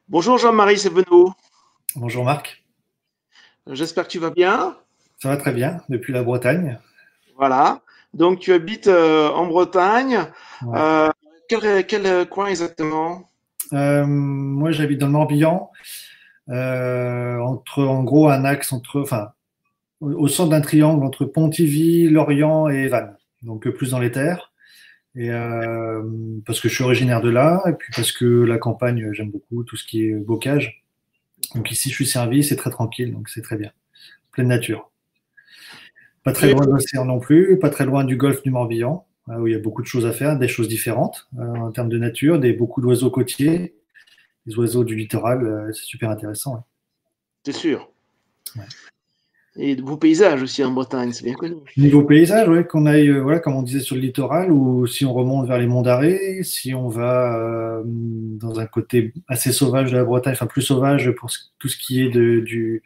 Bonjour Jean-Marie Sévenot, Bonjour Marc, j'espère que tu vas bien. ça va très bien depuis la Bretagne. Voilà. Donc tu habites en Bretagne. Ouais. Euh, quel coin exactement? Moi j'habite dans le Morbihan, en gros un axe enfin, au centre d'un triangle entre Pontivy, Lorient et Vannes, donc plus dans les terres. Et parce que je suis originaire de là, et puis parce que la campagne j'aime beaucoup tout ce qui est bocage. Donc ici je suis servi, c'est très tranquille, donc c'est très bien, pleine nature. Pas Tu très es, loin de l'océan non plus, pas très loin du golfe du Morbihan, où il y a beaucoup de choses à faire, des choses différentes en termes de nature, beaucoup d'oiseaux côtiers, des oiseaux du littoral, c'est super intéressant. c'est sûr. Ouais. Ouais. Et de beaux paysages aussi en Bretagne, c'est bien connu. Niveau paysage, ouais, qu'on aille, voilà, comme on disait sur le littoral, ou si on remonte vers les monts d'Arrée, si on va dans un côté assez sauvage de la Bretagne, enfin plus sauvage pour tout ce qui est de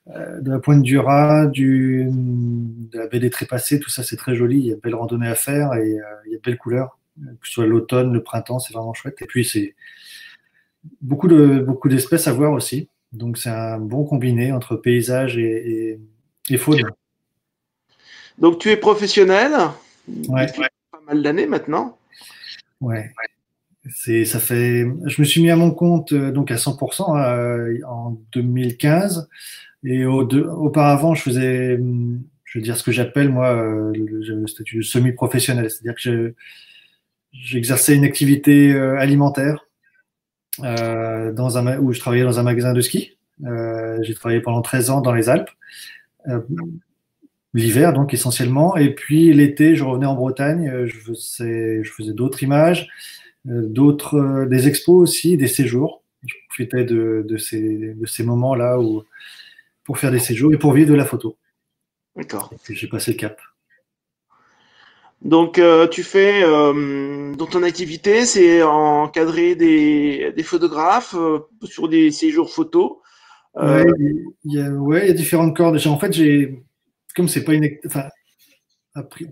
la pointe du Raz, de la baie des Trépassés, tout ça c'est très joli, il y a de belles randonnées à faire et il y a de belles couleurs, que ce soit l'automne, le printemps, c'est vraiment chouette. Et puis c'est beaucoup d'espèces à voir aussi. Donc c'est un bon combiné entre paysage et faune. Donc tu es professionnel Ouais, depuis pas mal d'années maintenant. ouais. Ça fait, je me suis mis à mon compte donc à 100% en 2015 et auparavant je veux dire ce que j'appelle moi le statut de semi-professionnel, c'est-à-dire que j'exerçais une activité alimentaire où je travaillais dans un magasin de ski. J'ai travaillé pendant 13 ans dans les Alpes. Euh, L'hiver, donc essentiellement. Et puis l'été, je revenais en Bretagne, je faisais d'autres images, des expos aussi, des séjours. Je profitais de ces moments-là pour faire des séjours et pour vivre de la photo. D'accord. Et puis j'ai passé le cap. Donc tu fais dans ton activité, c'est encadrer des photographes sur des séjours photos. Ouais, Euh, ouais, il y a différentes cordes. En fait, comme c'est pas enfin,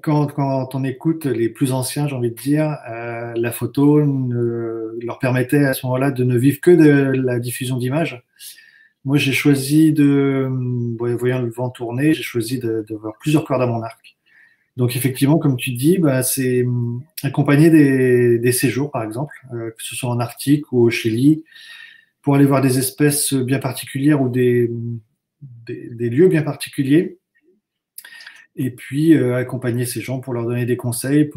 quand on écoute les plus anciens, j'ai envie de dire, la photo leur permettait à ce moment-là de ne vivre que de la diffusion d'images. Moi, j'ai choisi voyant le vent tourner, j'ai choisi d'avoir plusieurs cordes à mon arc. Donc, effectivement, comme tu dis, bah, c'est accompagner des séjours, par exemple, que ce soit en Arctique ou au Chili, pour aller voir des espèces bien particulières ou des lieux bien particuliers et puis accompagner ces gens pour leur donner des conseils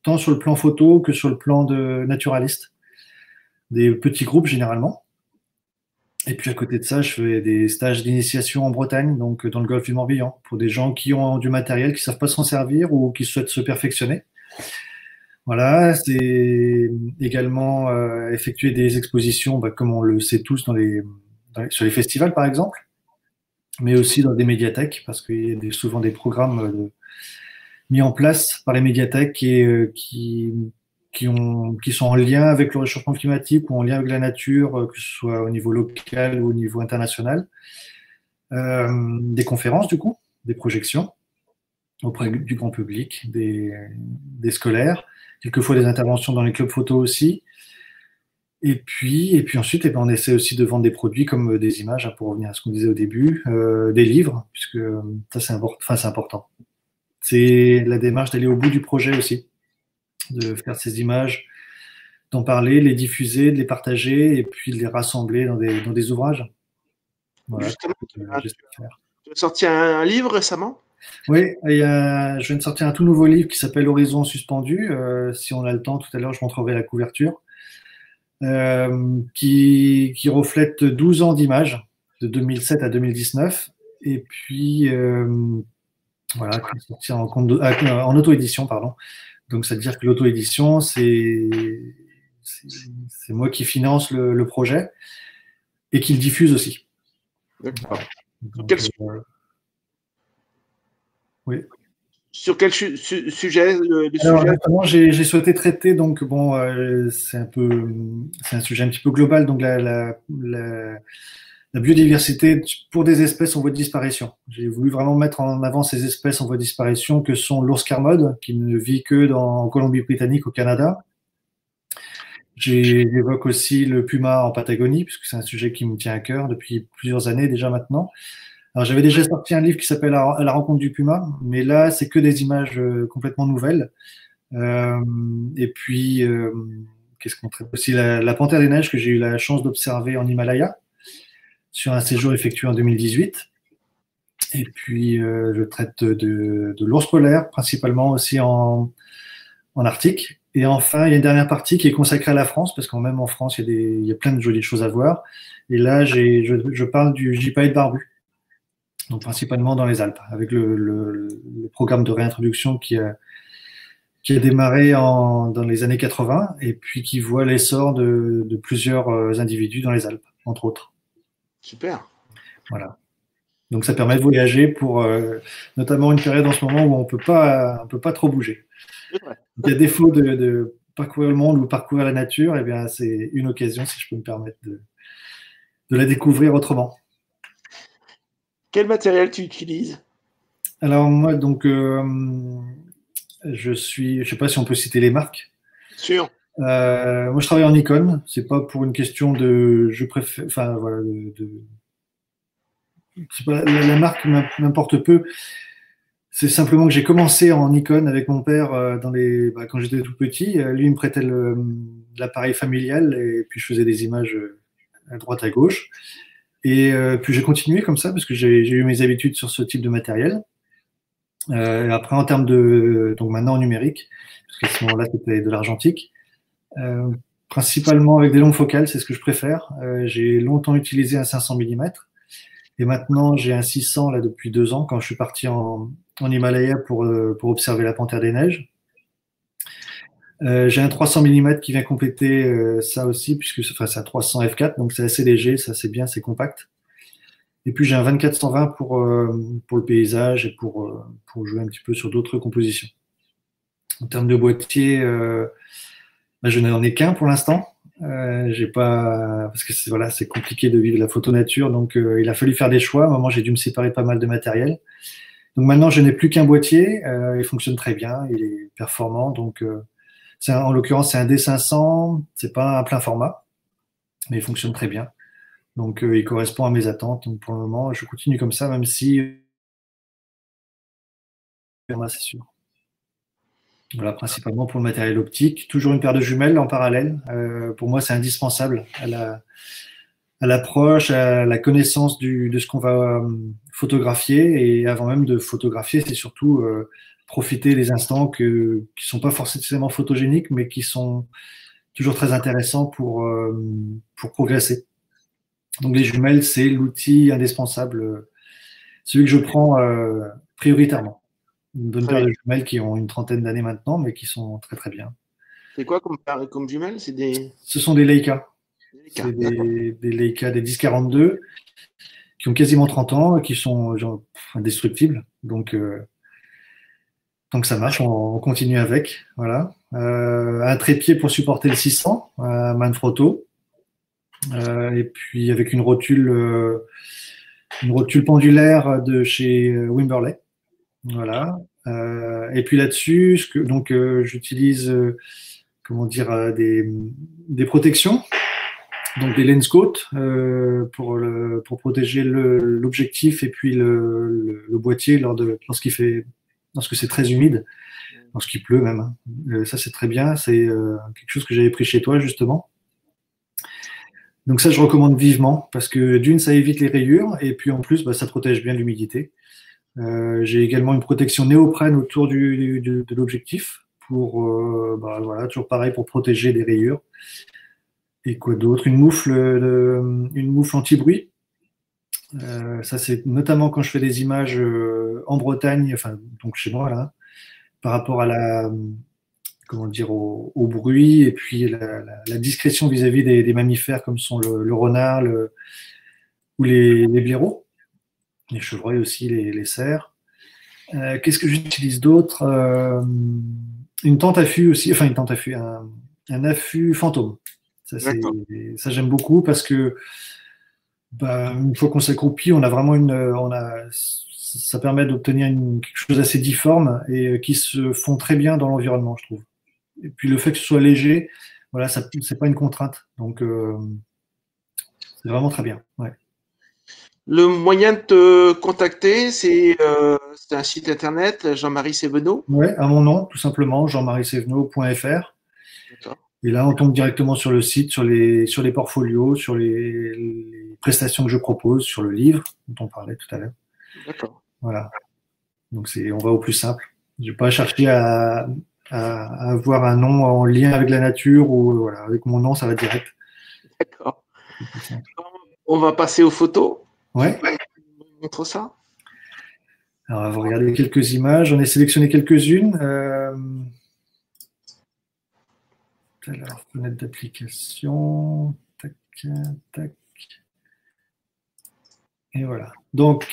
tant sur le plan photo que sur le plan de naturaliste, des petits groupes généralement. Et puis à côté de ça, je fais des stages d'initiation en Bretagne, donc dans le golfe du Morbihan, pour des gens qui ont du matériel, qui savent pas s'en servir ou qui souhaitent se perfectionner. Voilà, c'est également effectuer des expositions, bah, comme on le sait tous sur les festivals par exemple, mais aussi dans des médiathèques, parce qu'il y a souvent des programmes mis en place par les médiathèques qui sont en lien avec le réchauffement climatique ou en lien avec la nature, que ce soit au niveau local ou au niveau international. Des conférences, du coup, des projections auprès du grand public, des scolaires, quelquefois des interventions dans les clubs photo aussi. Et puis ensuite, on essaie aussi de vendre des produits comme des images, hein, pour revenir à ce qu'on disait au début, des livres, puisque ça c'est important. C'est la démarche d'aller au bout du projet aussi, de faire ces images, d'en parler, les diffuser, de les partager et puis de les rassembler dans des ouvrages. Voilà, Justement, j'espère faire. tu as sorti un livre récemment. Oui, je viens de sortir un tout nouveau livre qui s'appelle Horizon suspendu. Si on a le temps, tout à l'heure, je montrerai la couverture, qui reflète 12 ans d'images, de 2007 à 2019. Et puis, voilà, qui est sorti en auto-édition, pardon. Donc, ça veut dire que l'auto-édition, c'est moi qui finance le projet et qui le diffuse aussi. D'accord. Sur Donc, quel, su- oui. sur quel sujet, le Alors, sujet? justement, j'ai souhaité traiter, donc, bon, c'est un sujet un petit peu global, donc la biodiversité pour des espèces en voie de disparition. J'ai voulu vraiment mettre en avant ces espèces en voie de disparition que sont l'ours carmode, qui ne vit que en Colombie-Britannique, au Canada, J'évoque aussi le puma en Patagonie, puisque c'est un sujet qui me tient à cœur depuis plusieurs années déjà maintenant. Alors j'avais déjà sorti un livre qui s'appelle À la rencontre du puma, mais là c'est que des images complètement nouvelles. Et puis qu'est-ce qu'on traite aussi la panthère des neiges que j'ai eu la chance d'observer en Himalaya sur un séjour effectué en 2018. Et puis je traite de l'ours polaire principalement aussi en Arctique. Et enfin, il y a une dernière partie qui est consacrée à la France, parce qu'en même en France, il y a plein de jolies choses à voir. Et là, je parle du gypaète barbu, donc principalement dans les Alpes, avec le programme de réintroduction qui a démarré dans les années 80 et puis qui voit l'essor de plusieurs individus dans les Alpes, entre autres. Super. Voilà. Donc ça permet de voyager pour notamment une période en ce moment où on peut pas trop bouger. Il y a défaut de parcourir le monde ou parcourir la nature, et bien c'est une occasion, si je peux me permettre, de la découvrir autrement. Quel matériel tu utilises? Alors moi, donc, je sais pas si on peut citer les marques. Sûr. Moi, je travaille en Nikon. C'est pas pour une question de, je préfère, enfin voilà, c'est pas, la marque m'importe peu. C'est simplement que j'ai commencé en Nikon avec mon père quand j'étais tout petit. Lui, il me prêtait l'appareil familial et puis je faisais des images à droite à gauche. Et puis j'ai continué comme ça parce que j'ai eu mes habitudes sur ce type de matériel. Après, en termes donc maintenant en numérique, parce qu'à ce moment-là, c'était de l'argentique. Principalement avec des longues focales, c'est ce que je préfère. J'ai longtemps utilisé un 500 mm. Et maintenant, j'ai un 600 là depuis 2 ans quand je suis parti en Himalaya pour observer la panthère des neiges. J'ai un 300 mm qui vient compléter ça aussi, puisque c'est un 300 f4, donc c'est assez léger, ça c'est bien, c'est compact. Et puis j'ai un 24-120 pour le paysage et pour jouer un petit peu sur d'autres compositions. En termes de boîtier, je n'en ai qu'un pour l'instant. J'ai pas parce que voilà, c'est compliqué de vivre la photo nature, donc il a fallu faire des choix. À un moment, j'ai dû me séparer de pas mal de matériel. Donc maintenant, je n'ai plus qu'un boîtier. Il fonctionne très bien, il est performant. Donc en l'occurrence, c'est un D500. C'est pas un plein format, mais il fonctionne très bien. Donc il correspond à mes attentes. Donc pour le moment, je continue comme ça, même si c'est sûr. Voilà, principalement pour le matériel optique. Toujours une paire de jumelles en parallèle. Pour moi, c'est indispensable à l'approche, à la connaissance de ce qu'on va photographier. Et avant même de photographier, c'est surtout profiter des instants qui sont pas forcément photogéniques, mais qui sont toujours très intéressants pour progresser. Donc les jumelles, c'est l'outil indispensable, celui que je prends prioritairement. Une bonne paire de jumelles qui ont une trentaine d'années maintenant, mais qui sont très très bien. C'est quoi comme jumelles? Ce sont des Leica. C'est des Leica, des 10-42, qui ont quasiment 30 ans, qui sont indestructibles. Donc, tant que ça marche, on continue avec. Voilà. Un trépied pour supporter le 600, un Manfrotto. Et puis avec une rotule pendulaire de chez Wimberley. Voilà. Et puis là-dessus, j'utilise des protections, donc des lens coats pour protéger l'objectif et puis le boîtier lorsque c'est très humide, lorsqu'il pleut même. Hein. Ça c'est très bien, c'est quelque chose que j'avais pris chez toi justement. Donc ça, je recommande vivement parce que d'une, ça évite les rayures et puis en plus, ça protège bien l'humidité. J'ai également une protection néoprène autour de l'objectif pour, toujours pareil pour protéger des rayures. Et quoi d'autre? Une moufle anti-bruit. Ça, c'est notamment quand je fais des images en Bretagne, enfin, donc chez moi, là, par rapport à au bruit et puis la discrétion vis-à-vis des mammifères comme sont le renard ou les blaireaux, les chevreuils aussi, les cerfs. Qu'est-ce que j'utilise d'autre? Une tente affût aussi, enfin une tente affût, un affût fantôme. Ça j'aime beaucoup parce que une fois qu'on s'accroupit, on a vraiment ça permet d'obtenir quelque chose d'assez difforme et qui se fond très bien dans l'environnement, je trouve. Et puis le fait que ce soit léger, voilà, c'est pas une contrainte. Donc, c'est vraiment très bien. Ouais. Le moyen de te contacter, c'est un site internet, Jean-Marie Sévenot. Ouais, à mon nom, tout simplement, jean-marie-sévenot.fr. D'accord. Et là, on tombe directement sur le site, sur les portfolios, sur les prestations que je propose, sur le livre dont on parlait tout à l'heure. D'accord. Voilà. Donc, on va au plus simple. Je vais pas chercher à avoir un nom en lien avec la nature ou voilà, avec mon nom, ça va direct. D'accord. C'est plus simple. On va passer aux photos. Tu Ouais. peux me montrer ça? Alors, on va regarder quelques images. J'en ai sélectionné quelques-unes. Alors, fenêtre d'application. Tac, tac. Et voilà. Donc,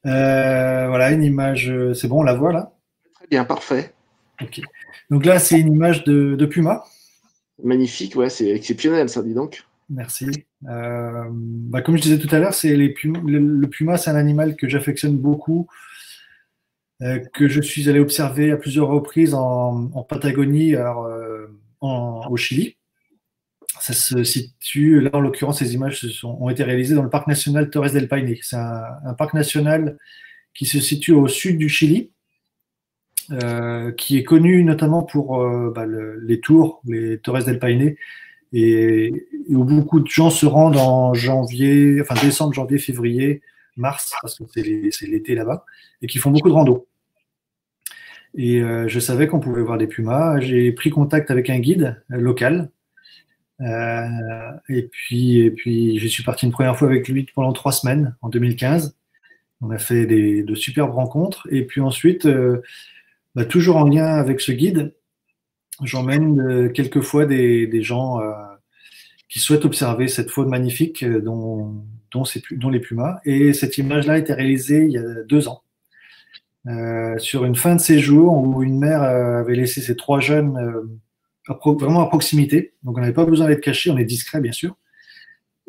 voilà, une image. C'est bon, on la voit là? Très bien, parfait. Ok. Donc là, c'est une image de puma. Magnifique, ouais, c'est exceptionnel, ça, dis donc. Merci. Comme je disais tout à l'heure, le puma, c'est un animal que j'affectionne beaucoup, que je suis allé observer à plusieurs reprises en Patagonie, alors, au Chili. Ça se situe, là en l'occurrence, ces images ont été réalisées dans le parc national Torres del Paine. C'est un parc national qui se situe au sud du Chili, qui est connu notamment pour les tours, les Torres del Paine, et où beaucoup de gens se rendent en janvier, enfin décembre, janvier, février, mars, parce que c'est l'été là-bas, et qui font beaucoup de rando. Et je savais qu'on pouvait voir des pumas. J'ai pris contact avec un guide local. Et puis, je suis parti une première fois avec lui pendant 3 semaines, en 2015. On a fait de superbes rencontres. Et puis ensuite, toujours en lien avec ce guide, j'emmène quelquefois des gens qui souhaitent observer cette faune magnifique dont les pumas. Et cette image-là a été réalisée il y a 2 ans, sur une fin de séjour où une mère avait laissé ses 3 jeunes vraiment à proximité. Donc on n'avait pas besoin d'être caché, on est discret bien sûr.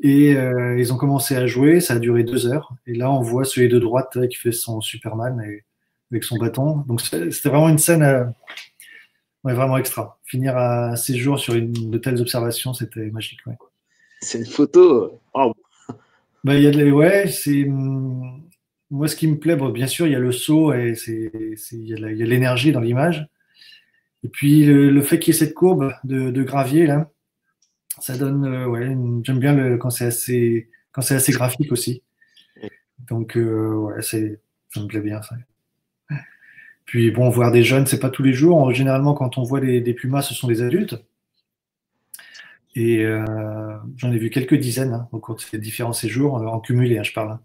Et ils ont commencé à jouer, ça a duré 2 heures. Et là, on voit celui de droite qui fait son Superman avec son bâton. Donc c'était vraiment une scène ouais, vraiment extra. Finir un séjour sur de telles observations, c'était magique. Ouais. C'est une photo. Waouh. Il y a ouais, moi ce qui me plaît, bon, bien sûr, il y a le saut et il y a l'énergie dans l'image. Et puis le fait qu'il y ait cette courbe de gravier là, ça donne, ouais, j'aime bien quand c'est assez graphique aussi. Donc ouais, ça me plaît bien ça. Puis bon, voir des jeunes, c'est pas tous les jours. Généralement, quand on voit des pumas, ce sont des adultes. Et j'en ai vu quelques dizaines au cours de ces différents séjours, en cumulé, je parle.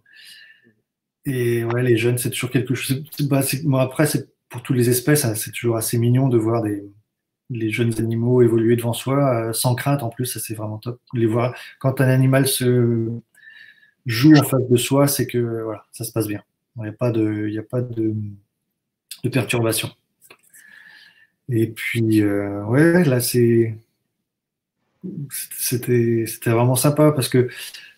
Et ouais, les jeunes, c'est toujours quelque chose. Bon, après, c'est pour toutes les espèces, hein, c'est toujours assez mignon de voir les jeunes animaux évoluer devant soi, sans crainte en plus, ça c'est vraiment top. Les voir, quand un animal se joue en face de soi, c'est que voilà, ça se passe bien. Il n'y a pas de perturbation. Et puis, ouais, là, c'était vraiment sympa parce que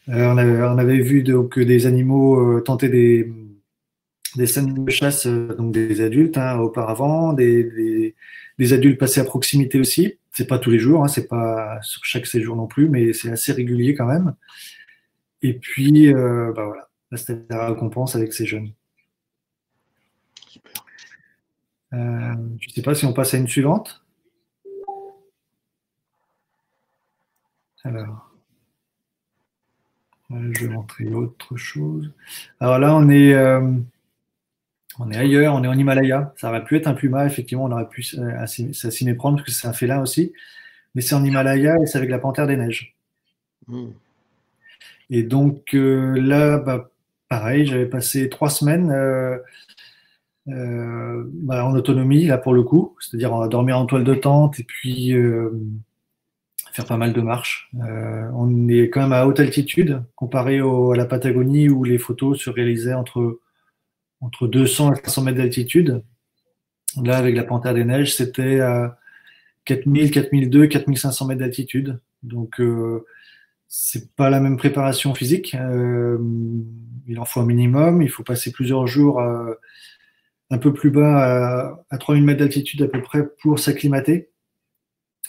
on avait vu donc, des animaux tenter des scènes de chasse, donc des adultes auparavant, des adultes passés à proximité aussi. C'est pas tous les jours, c'est pas sur chaque séjour non plus, mais c'est assez régulier quand même. Et puis, voilà, là, c'était la récompense avec ces jeunes. Super. Je sais pas si on passe à une suivante. Alors, je vais montrer autre chose. Alors là, on est ailleurs, on est en Himalaya. Ça aurait pu être un puma, effectivement, on aurait pu s'y méprendre parce que c'est un félin aussi. Mais c'est en Himalaya et c'est avec la panthère des neiges. Et donc là, pareil, j'avais passé 3 semaines en autonomie, là pour le coup, c'est-à-dire dormir en toile de tente et puis faire pas mal de marches. On est quand même à haute altitude comparé à la Patagonie où les photos se réalisaient entre 200 et 300 mètres d'altitude. Là, avec la panthère des neiges, c'était à 4000, 4002, 4500 mètres d'altitude. Donc, c'est pas la même préparation physique. Il en faut un minimum. Il faut passer plusieurs jours un peu plus bas à 3000 mètres d'altitude à peu près pour s'acclimater.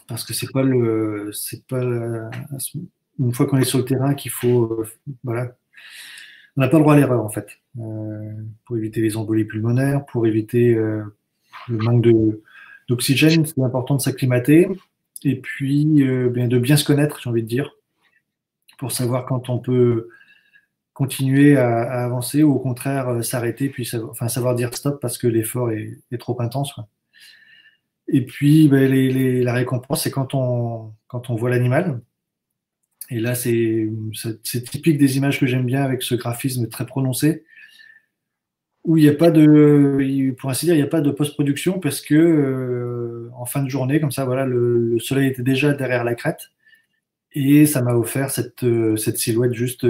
parce que c'est pas une fois qu'on est sur le terrain qu'il faut, voilà, on n'a pas le droit à l'erreur en fait, pour éviter les embolies pulmonaires, pour éviter le manque d'oxygène, c'est important de s'acclimater et puis bien, de bien se connaître, j'ai envie de dire, pour savoir quand on peut continuer à avancer ou au contraire s'arrêter, puis enfin, savoir dire stop parce que l'effort est trop intense, quoi. Et puis ben, la récompense, c'est quand on voit l'animal. Et là, c'est typique des images que j'aime bien avec ce graphisme très prononcé, où il n'y a pas pour ainsi dire, il n'y a pas de post-production parce que en fin de journée, comme ça, voilà, le soleil était déjà derrière la crête et ça m'a offert cette silhouette juste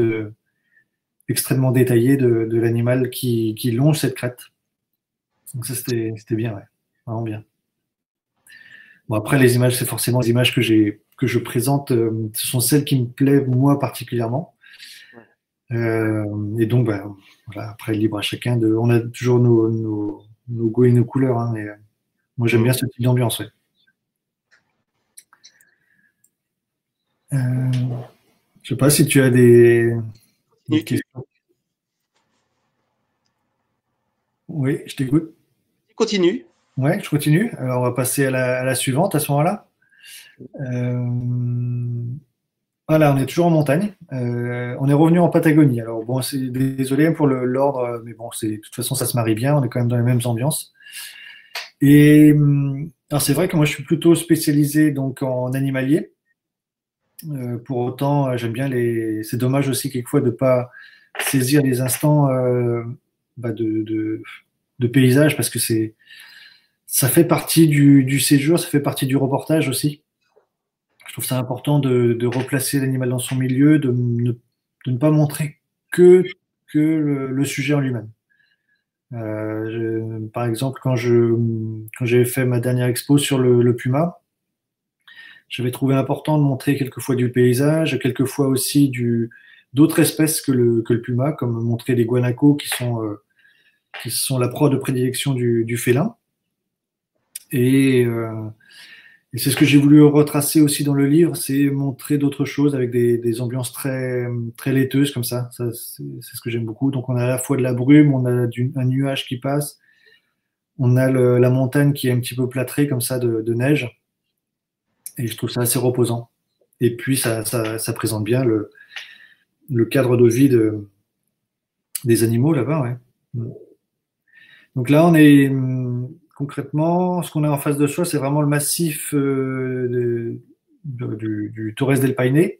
extrêmement détaillée de l'animal qui longe cette crête. Donc ça, c'était bien, ouais, vraiment bien. Bon, après, les images, c'est forcément les images que je présente, ce sont celles qui me plaisent moi particulièrement. Et donc, ben, voilà, après, libre à chacun on a toujours nos goûts et nos couleurs, hein, mais moi, j'aime bien ce type d'ambiance, ouais. Je sais pas si tu as des questions. Oui, je t'écoute. Continue. Ouais, je continue. Alors, on va passer à la suivante à ce moment-là. Voilà, on est toujours en montagne. On est revenu en Patagonie. Alors, bon, désolé pour l'ordre, mais bon, de toute façon, ça se marie bien. On est quand même dans les mêmes ambiances. Et alors, c'est vrai que moi, je suis plutôt spécialisé donc en animalier. Pour autant, j'aime bien c'est dommage aussi quelquefois de pas saisir les instants bah, de paysage parce que ça fait partie du séjour, ça fait partie du reportage aussi. Je trouve ça important de replacer l'animal dans son milieu, de ne pas montrer que le sujet en lui-même. Par exemple, quand j'ai fait ma dernière expo sur le puma, j'avais trouvé important de montrer quelquefois du paysage, quelquefois aussi d'autres espèces que le puma, comme montrer les guanacos qui sont la proie de prédilection du félin. Et, euh, et c'est ce que j'ai voulu retracer aussi dans le livre, c'est montrer d'autres choses avec des ambiances très laiteuses comme ça. C'est ce que j'aime beaucoup. Donc on a à la fois de la brume, on a un nuage qui passe, on a la montagne qui est un petit peu plâtrée comme ça de neige. Et je trouve ça assez reposant. Et puis ça présente bien le cadre de vie des animaux là-bas, ouais. Donc là, on est concrètement, ce qu'on a en face de soi, c'est vraiment le massif du Torres del Paine. Et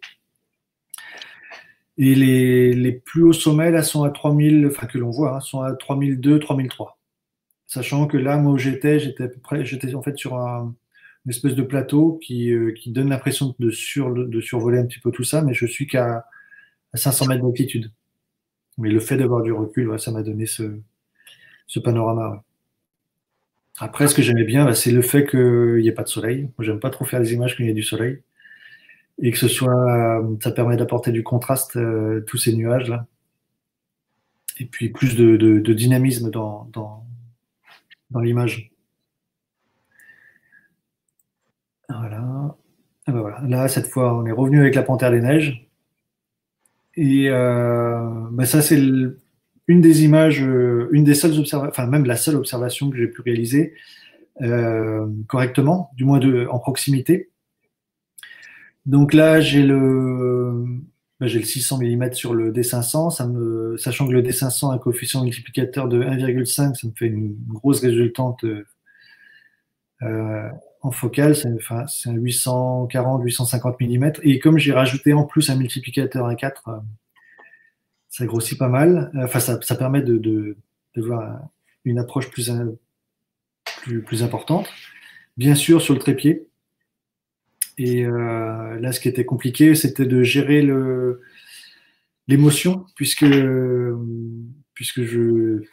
les plus hauts sommets, là, sont à 3000, enfin que l'on voit, hein, sont à 3002, 3003. Sachant que là, moi où j'étais à peu près, j'étais en fait sur une espèce de plateau qui donne l'impression de survoler un petit peu tout ça, mais je suis à 500 mètres d'altitude. Mais le fait d'avoir du recul, ouais, ça m'a donné ce panorama, ouais. Après, ce que j'aimais bien, bah, c'est le fait qu'il n'y ait pas de soleil. Moi, j'aime pas trop faire des images quand il y a du soleil. Et que ça permet d'apporter du contraste, tous ces nuages-là. Et puis plus de dynamisme dans l'image. Voilà. Ah bah voilà. Là, cette fois, on est revenu avec la Panthère des Neiges. Et bah ça, c'est une des images, une des seules observations, enfin même la seule observation que j'ai pu réaliser correctement, du moins en proximité. Donc là, j'ai le 600 mm sur le D500, sachant que le D500 a un coefficient multiplicateur de 1,5, ça me fait une grosse résultante en focale, c'est un 840-850 mm. Et comme j'ai rajouté en plus un multiplicateur 1,4, ça grossit pas mal. Enfin, ça permet de voir une approche plus importante. Bien sûr, sur le trépied. Et là, ce qui était compliqué, c'était de gérer l'émotion, puisque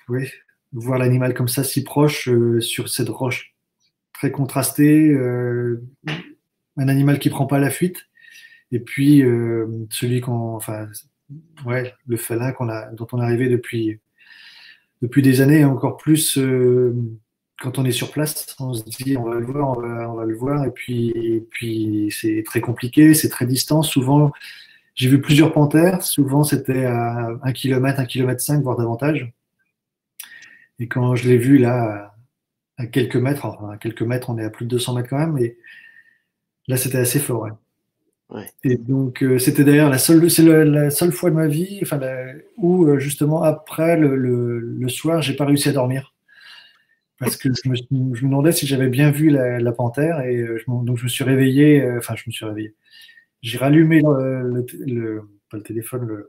ouais, voir l'animal comme ça, si proche, sur cette roche très contrastée, un animal qui prend pas la fuite, et puis enfin, ouais, le félin dont on est arrivé depuis des années, et encore plus quand on est sur place, on se dit on va le voir, on va le voir, et puis c'est très compliqué, c'est très distant. Souvent, j'ai vu plusieurs panthères, souvent c'était à 1 kilomètre, 1,5 km, voire davantage. Et quand je l'ai vu là, à quelques mètres, enfin à quelques mètres, on est à plus de 200 mètres quand même, mais là c'était assez fort. Ouais. Ouais. Et donc c'était d'ailleurs la seule fois de ma vie, enfin, où justement après le soir, j'ai pas réussi à dormir. Parce que je me demandais si j'avais bien vu la panthère, et donc je me suis réveillé, enfin je me suis réveillé. J'ai rallumé pas le téléphone,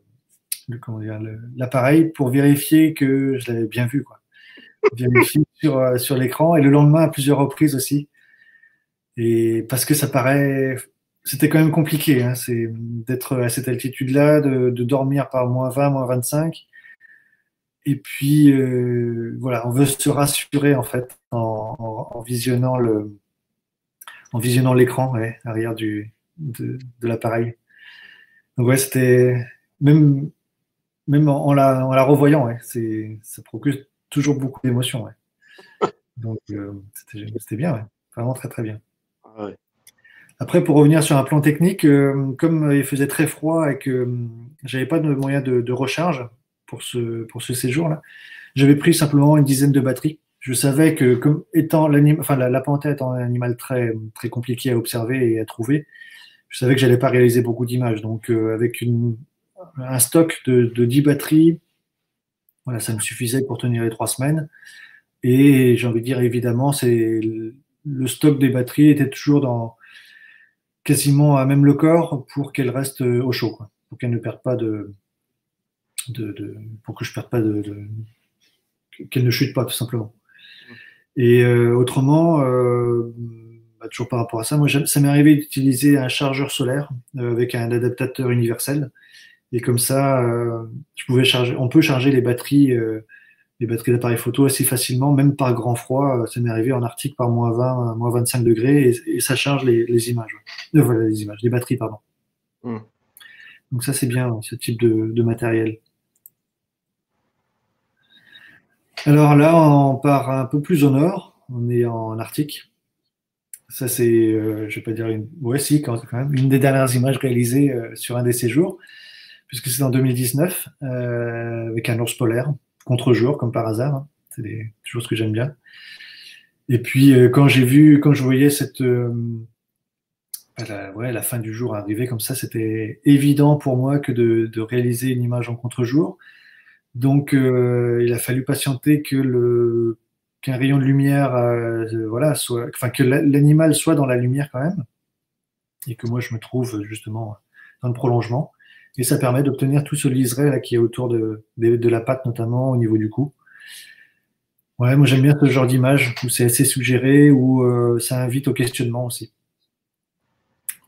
comment dire, l'appareil pour vérifier que je l'avais bien vu, quoi. Vérifier sur l'écran, et le lendemain à plusieurs reprises aussi. Et parce que c'était quand même compliqué, hein, c'est d'être à cette altitude-là, de dormir par -20, -25. Et puis, voilà, on veut se rassurer en fait en visionnant en visionnant l'écran, ouais, arrière de l'appareil. Donc ouais, c'était même en la revoyant, ouais, ça procure toujours beaucoup d'émotions, ouais. Donc c'était bien, ouais, vraiment très très bien. Ah ouais. Après, pour revenir sur un plan technique, comme il faisait très froid et que j'avais pas de moyen de recharge pour ce séjour-là, j'avais pris simplement une dizaine de batteries. Je savais que, comme étant enfin, la panthère étant un animal très, très compliqué à observer et à trouver, je savais que j'allais pas réaliser beaucoup d'images. Donc, avec un stock de 10 batteries, voilà, ça me suffisait pour tenir les 3 semaines. Et j'ai envie de dire, évidemment, le stock des batteries était toujours quasiment à même le corps pour qu'elle reste au chaud, quoi, pour qu'elle ne perde pas pour que je perde pas qu'elle ne chute pas, tout simplement. Et autrement, toujours par rapport à ça, moi, ça m'est arrivé d'utiliser un chargeur solaire avec un adaptateur universel. Et comme ça, on peut charger les batteries d'appareils photo assez facilement, même par grand froid. Ça m'est arrivé en Arctique par -20, -25 degrés, et ça charge les images. Voilà, les images, les batteries, pardon. Mm. Donc ça, c'est bien, ce type de matériel. Alors là, on part un peu plus au nord. On est en Arctique. Ça, c'est, je vais pas dire ouais, si, quand même, une des dernières images réalisées sur un des séjours, puisque c'est en 2019, avec un ours polaire, contre-jour, comme par hasard, hein. C'est des choses que j'aime bien. Et puis, quand je voyais la fin du jour arriver comme ça, c'était évident pour moi que de réaliser une image en contre-jour. Donc, il a fallu patienter qu'un rayon de lumière, voilà, enfin que l'animal soit dans la lumière quand même, et que moi je me trouve justement dans le prolongement. Et ça permet d'obtenir tout ce liseré là qui est autour de la patte, notamment au niveau du cou. Ouais, moi j'aime bien ce genre d'image où c'est assez suggéré, où ça invite au questionnement aussi.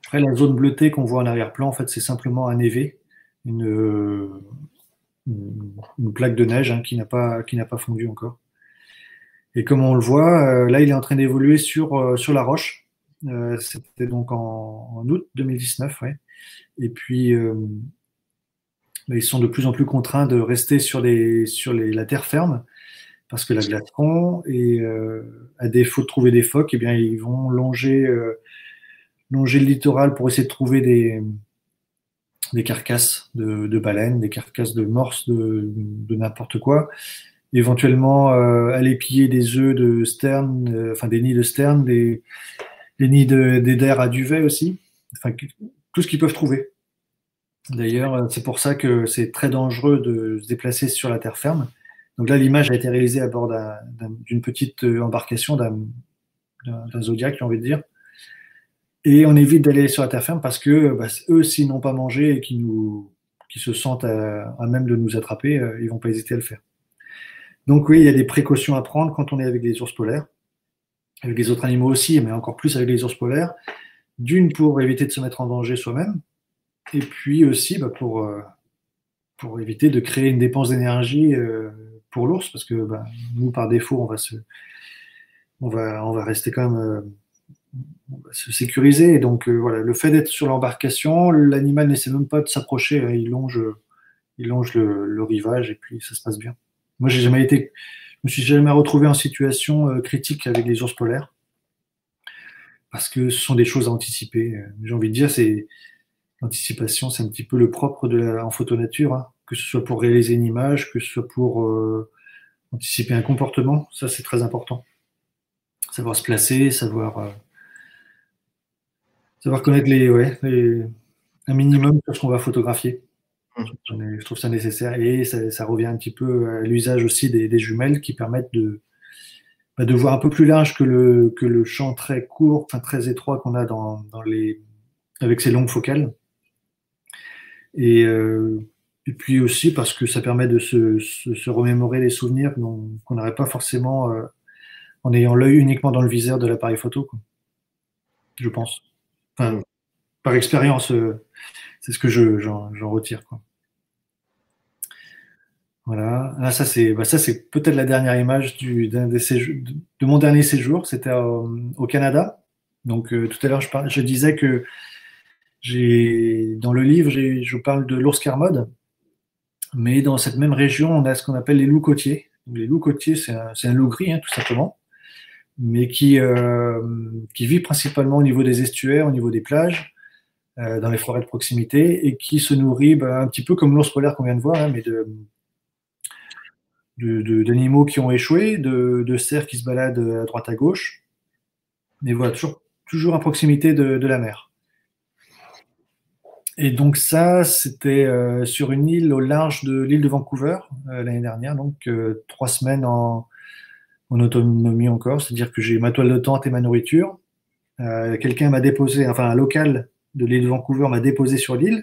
Après, la zone bleutée qu'on voit en arrière-plan, en fait, c'est simplement un névé, une, une plaque de neige, hein, qui n'a pas fondu encore. Et comme on le voit, là, il est en train d'évoluer sur la roche. C'était donc en août 2019, ouais. Et puis, ils sont de plus en plus contraints de rester la terre ferme, parce que la glace fond, et à défaut de trouver des phoques, eh bien, ils vont longer le littoral pour essayer de trouver des carcasses de baleines, des carcasses de morses, de n'importe quoi. Éventuellement, aller piller des œufs de sterne, enfin des nids de sterne, des nids d'eider à duvet aussi, enfin tout ce qu'ils peuvent trouver. D'ailleurs, c'est pour ça que c'est très dangereux de se déplacer sur la terre ferme. Donc là, l'image a été réalisée à bord d'une petite embarcation, d'un Zodiac, j'ai envie de dire. Et on évite d'aller sur la terre ferme parce que eux, s'ils n'ont pas mangé et qui se sentent à même de nous attraper, ils vont pas hésiter à le faire. Donc oui, il y a des précautions à prendre quand on est avec les ours polaires, avec les autres animaux aussi, mais encore plus avec les ours polaires. D'une, pour éviter de se mettre en danger soi-même, et puis aussi pour éviter de créer une dépense d'énergie pour l'ours, parce que nous, par défaut, on va rester quand même, on va se sécuriser. Et donc voilà, le fait d'être sur l'embarcation, l'animal n'essaie même pas de s'approcher, hein, il longe le rivage, et puis ça se passe bien. Moi, j'ai jamais été me suis jamais retrouvé en situation critique avec les ours polaires parce que ce sont des choses à anticiper. J'ai envie de dire, c'est l'anticipation, c'est un petit peu le propre en photo nature, hein, que ce soit pour réaliser une image, que ce soit pour anticiper un comportement. Ça, c'est très important. Savoir se placer, savoir connaître un minimum sur ce qu'on va photographier. Je trouve ça nécessaire et ça revient un petit peu à l'usage aussi des jumelles qui permettent de voir un peu plus large que le champ très court, enfin très étroit qu'on a avec ces longues focales. Et puis aussi parce que ça permet de se remémorer les souvenirs qu'on n'aurait pas forcément en ayant l'œil uniquement dans le viseur de l'appareil photo, quoi, je pense. Enfin, par expérience, c'est ce que j'en retire, quoi. Voilà. Là, ça c'est peut-être la dernière image de mon dernier séjour. C'était au Canada. Donc tout à l'heure, je disais que dans le livre, je parle de l'ours Kermode, mais dans cette même région, on a ce qu'on appelle les loups côtiers. Donc, les loups côtiers, c'est un loup gris, hein, tout simplement, mais qui vit principalement au niveau des estuaires, au niveau des plages, dans les forêts de proximité, et qui se nourrit un petit peu comme l'ours polaire qu'on vient de voir, hein, mais d'animaux qui ont échoué, de cerfs qui se baladent à droite à gauche, mais voilà, toujours à proximité de la mer. Et donc ça, c'était sur une île au large de l'île de Vancouver l'année dernière, donc 3 semaines en autonomie encore, c'est-à-dire que j'ai ma toile de tente et ma nourriture. Quelqu'un m'a déposé, enfin un local de l'île de Vancouver m'a déposé sur l'île,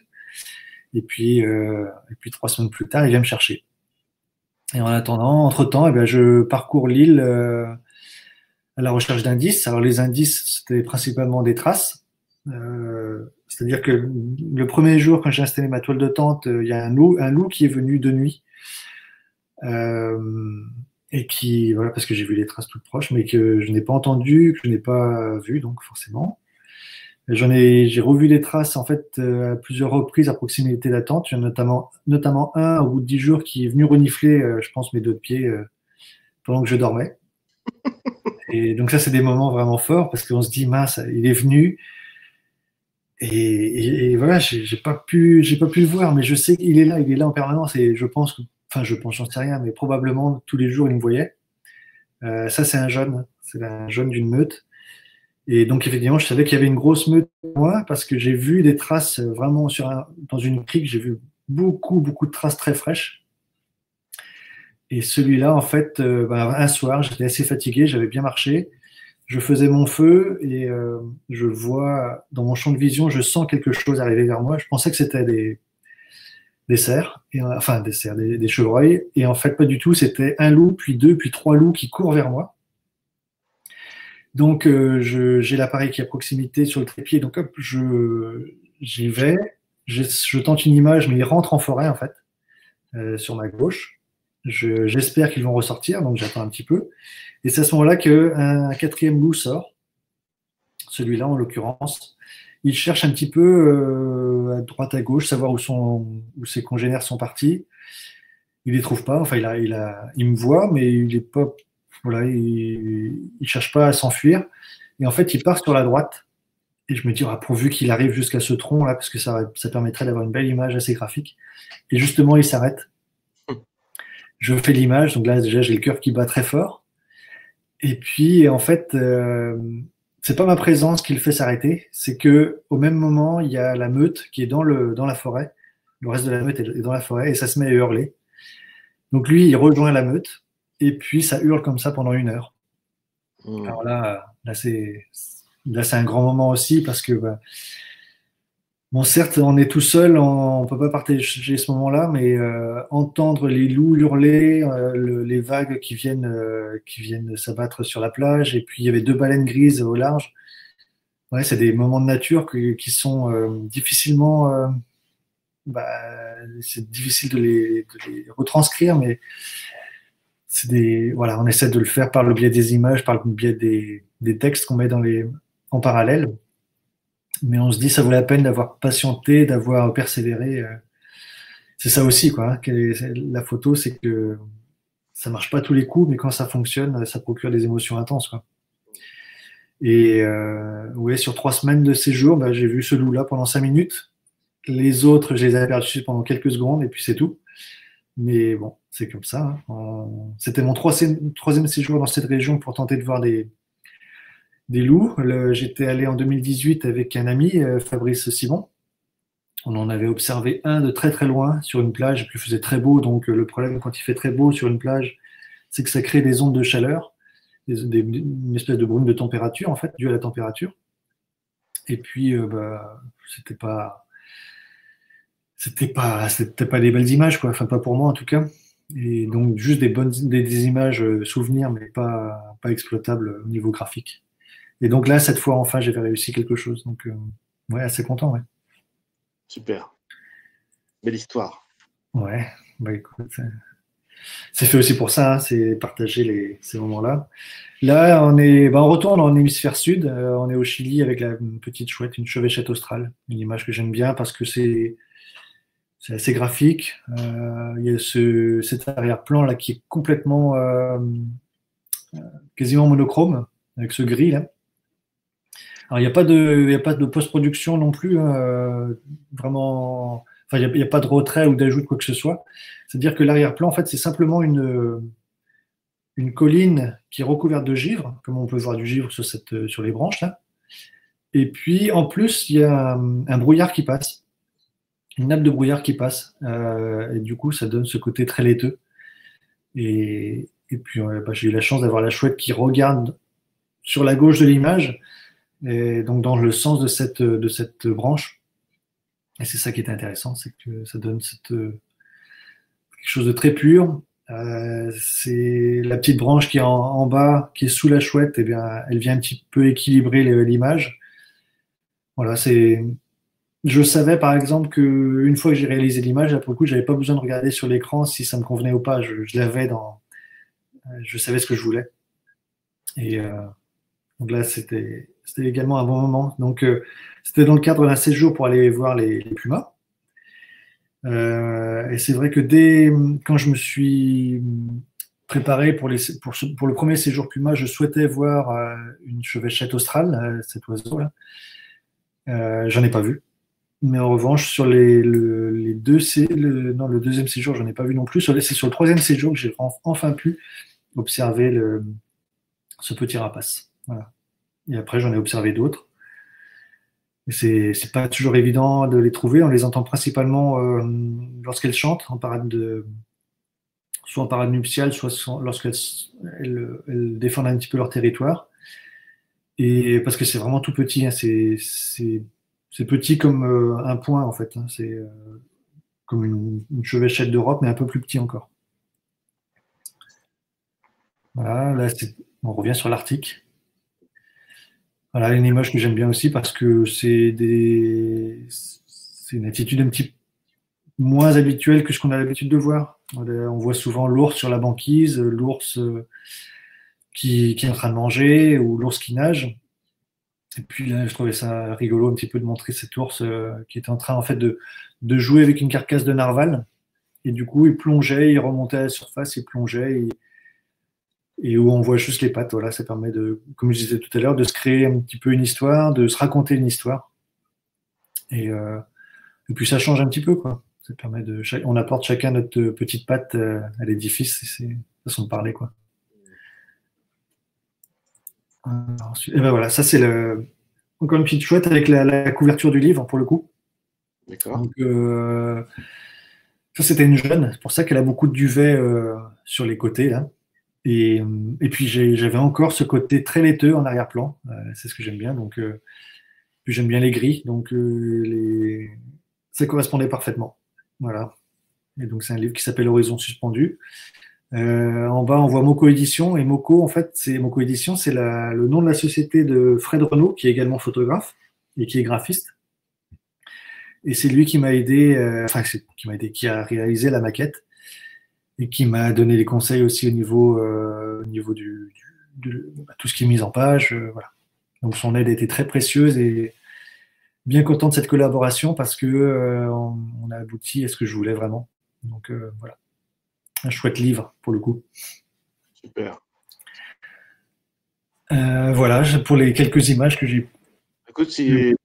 et puis 3 semaines plus tard, il vient me chercher. Et en attendant, entre-temps, eh bien, je parcours l'île à la recherche d'indices. Alors les indices, c'était principalement des traces. C'est-à-dire que le premier jour, quand j'ai installé ma toile de tente, il y a un loup qui est venu de nuit. Et qui, voilà, parce que j'ai vu les traces toutes proches, mais que je n'ai pas entendu, que je n'ai pas vu, donc forcément. J'ai revu les traces en fait à plusieurs reprises à proximité de la tente. Il y en a notamment un au bout de 10 jours qui est venu renifler, je pense, mes 2 pieds pendant que je dormais. Et donc ça, c'est des moments vraiment forts parce qu'on se dit mince, il est venu et voilà, j'ai pas pu le voir, mais je sais qu'il est là en permanence et j'en sais rien, mais probablement tous les jours il me voyait. Ça, c'est un jeune d'une meute. Et donc, effectivement, je savais qu'il y avait une grosse meute moi parce que j'ai vu des traces vraiment dans une crique, j'ai vu beaucoup, beaucoup de traces très fraîches. Et celui-là, en fait, un soir, j'étais assez fatigué, j'avais bien marché, je faisais mon feu et je vois dans mon champ de vision, je sens quelque chose arriver vers moi. Je pensais que c'était des cerfs, des chevreuils. Et en fait, pas du tout, c'était un loup, puis 2, puis 3 loups qui courent vers moi. Donc, j'ai l'appareil qui est à proximité sur le trépied. Donc, hop, j'y vais. Je tente une image, mais ils rentrent en forêt, en fait, sur ma gauche. J'espère qu'ils vont ressortir, donc j'attends un petit peu. Et c'est à ce moment-là qu'un 4e loup sort. Celui-là, en l'occurrence. Il cherche un petit peu à droite, à gauche, savoir où ses congénères sont partis. Il les trouve pas. Enfin, il me voit, mais il est pas... Voilà, il cherche pas à s'enfuir. Et en fait, il part sur la droite. Et je me dis, pourvu qu'il arrive jusqu'à ce tronc là, parce que ça permettrait d'avoir une belle image assez graphique. Et justement, il s'arrête. Je fais l'image, donc là déjà j'ai le cœur qui bat très fort. Et puis en fait, c'est pas ma présence qui le fait s'arrêter, c'est que au même moment il y a la meute qui est dans la forêt. Le reste de la meute est dans la forêt et ça se met à hurler. Donc lui, il rejoint la meute. Et puis, ça hurle comme ça pendant 1 heure. Alors là c'est un grand moment aussi parce que, bon, certes, on est tout seul, on ne peut pas partager ce moment-là, mais entendre les loups hurler, les vagues qui viennent s'abattre sur la plage, et puis il y avait 2 baleines grises au large. Ouais, c'est des moments de nature qui sont difficilement, c'est difficile de les retranscrire, mais voilà, on essaie de le faire par le biais des images, par le biais des textes qu'on met en parallèle. Mais on se dit, ça vaut la peine d'avoir patienté, d'avoir persévéré. C'est ça aussi, quoi. Hein, la photo, c'est ça marche pas tous les coups, mais quand ça fonctionne, ça procure des émotions intenses, quoi. Et ouais, sur 3 semaines de séjour, bah, j'ai vu ce loup-là pendant 5 minutes. Les autres, je les ai aperçus pendant quelques secondes, et puis c'est tout. Mais bon, c'est comme ça, hein. C'était mon troisième séjour dans cette région pour tenter de voir des loups. J'étais allé en 2018 avec un ami, Fabrice Simon. On en avait observé un de très très loin sur une plage, et puis il faisait très beau. Donc le problème quand il fait très beau sur une plage, c'est que ça crée des ondes de chaleur, une espèce de brume de température en fait, due à la température. Et puis bah, c'était pas des belles images quoi. Enfin pas pour moi en tout cas. Et donc juste des images souvenirs, mais pas exploitables au niveau graphique. Et donc là cette fois enfin j'avais réussi quelque chose. Donc ouais, assez content, ouais. Super. Belle histoire. Ouais, bah écoute, c'est fait aussi pour ça, hein, c'est partager ces moments-là. Là, on retourne en hémisphère sud, on est au Chili avec une petite chouette, une chevêchette australe, une image que j'aime bien parce que c'est assez graphique. Il y a cet arrière-plan là qui est complètement quasiment monochrome avec ce gris là. Alors il y a pas de post-production non plus, hein, vraiment. Enfin, il y a pas de retrait ou d'ajout de quoi que ce soit. C'est-à-dire que l'arrière-plan, en fait, c'est simplement une colline qui est recouverte de givre, comme on peut voir du givre sur les branches là. Et puis en plus, il y a un brouillard qui passe, une nappe de brouillard qui passe, et du coup, ça donne ce côté très laiteux. Et puis, bah, j'ai eu la chance d'avoir la chouette qui regarde sur la gauche de l'image, et donc dans le sens de cette branche. Et c'est ça qui est intéressant, c'est que ça donne quelque chose de très pur. C'est la petite branche qui est en bas, qui est sous la chouette, et bien, elle vient un petit peu équilibrer l'image. Voilà, je savais par exemple que une fois que j'ai réalisé l'image, là, pour le coup, j'avais pas besoin de regarder sur l'écran si ça me convenait ou pas. Je l'avais je savais ce que je voulais. Et donc là, c'était également un bon moment. Donc, c'était dans le cadre d'un séjour pour aller voir les pumas. Et c'est vrai que dès quand je me suis préparé pour le premier séjour puma, je souhaitais voir une chevêchette australe, cet oiseau-là. J'en ai pas vu. Mais en revanche, sur les deux, non, le deuxième séjour, j'en ai pas vu non plus. C'est sur le troisième séjour que j'ai enfin pu observer ce petit rapace. Voilà. Et après, j'en ai observé d'autres. C'est pas toujours évident de les trouver. On les entend principalement lorsqu'elles chantent, soit en parade nuptiale, soit lorsqu'elles elles défendent un petit peu leur territoire. Et parce que c'est vraiment tout petit, hein, c'est petit comme un point en fait, hein. C'est comme une chevêchette d'Europe, mais un peu plus petit encore. Voilà, là on revient sur l'Arctique. Voilà, une image que j'aime bien aussi parce que c'est une attitude un petit moins habituelle que ce qu'on a l'habitude de voir. On voit souvent l'ours sur la banquise, l'ours qui est en train de manger ou l'ours qui nage. Et puis là, je trouvais ça rigolo un petit peu de montrer cet ours qui était en train en fait de jouer avec une carcasse de narval. Et du coup, il plongeait, il remontait à la surface, il plongeait, et où on voit juste les pattes. Voilà, ça permet comme je disais tout à l'heure, de se créer un petit peu une histoire, de se raconter une histoire. Et puis ça change un petit peu, quoi. Ça permet on apporte chacun notre petite patte à l'édifice, c'est une façon de parler, quoi. Et ben voilà, ça c'est encore une petite chouette avec la couverture du livre pour le coup. D'accord. Donc, ça c'était une jeune, c'est pour ça qu'elle a beaucoup de duvet sur les côtés là. Et puis j'avais encore ce côté très laiteux en arrière-plan, c'est ce que j'aime bien. Donc, puis j'aime bien les gris, donc ça correspondait parfaitement. Voilà. Et donc c'est un livre qui s'appelle Horizon suspendu. En bas, on voit Moco Édition. Et Moco, en fait, Moco Édition, c'est le nom de la société de Fred Renaud, qui est également photographe et qui est graphiste. Et c'est lui qui m'a aidé, qui a réalisé la maquette et qui m'a donné des conseils aussi au niveau de tout ce qui est mis en page. Voilà. Donc son aide a été très précieuse et bien content de cette collaboration parce que on a abouti à ce que je voulais vraiment. Donc voilà. un chouette livre pour le coup. Super. Voilà, pour les quelques images que j'ai Écoute, pu.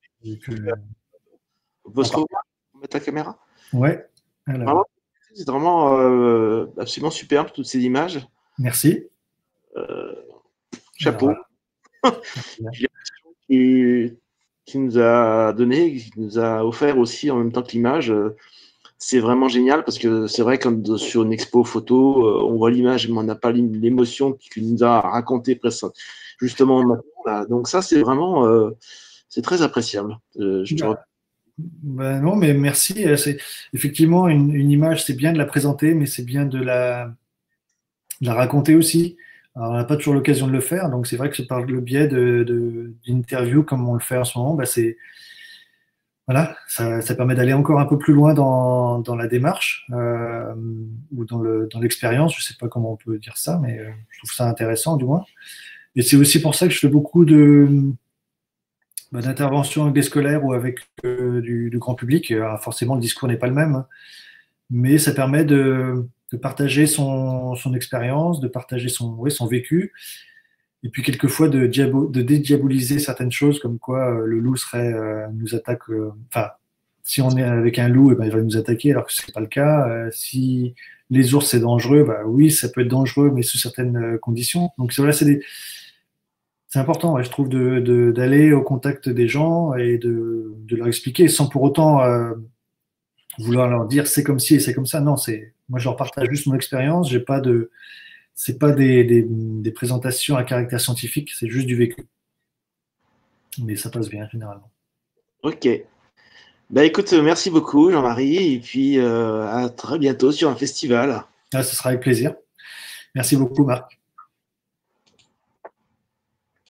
on peut se revoir, mettre ta caméra. Ouais, alors, Vraiment, c'est vraiment absolument superbe, toutes ces images. merci. Chapeau. Alors, Qui nous a donné, qui nous a offert aussi en même temps que l'image. C'est vraiment génial parce que c'est vrai que sur une expo photo, on voit l'image, mais on n'a pas l'émotion qu'il nous a raconté justement maintenant. Là. Donc ça, c'est vraiment, c'est très appréciable. ben non, mais merci. Effectivement une image, c'est bien de la présenter, mais c'est bien de la raconter aussi. Alors, on n'a pas toujours l'occasion de le faire, donc c'est vrai que par le biais d'interviews comme on le fait en ce moment, bah voilà, ça permet d'aller encore un peu plus loin dans la démarche ou dans l'expérience. Je ne sais pas comment on peut dire ça, mais je trouve ça intéressant du moins. Et c'est aussi pour ça que je fais beaucoup d'interventions avec des scolaires ou avec du grand public. Alors, forcément, le discours n'est pas le même, hein, mais ça permet de partager son expérience, de partager son vécu, et puis quelquefois de dédiaboliser certaines choses, comme quoi le loup nous attaque. Enfin, si on est avec un loup, eh ben, il va nous attaquer, alors que ce n'est pas le cas. Si les ours c'est dangereux, bah oui, ça peut être dangereux, mais sous certaines conditions. Donc voilà, c'est important, ouais, je trouve, d'aller au contact des gens et de leur expliquer, sans pour autant vouloir leur dire c'est comme ci et c'est comme ça. Non, moi je leur partage juste mon expérience. C'est pas des présentations à caractère scientifique, c'est juste du vécu. Mais ça passe bien généralement. Ok. Bah écoute, merci beaucoup Jean-Marie, et puis à très bientôt sur un festival. Ah, ce sera avec plaisir. Merci beaucoup, Marc.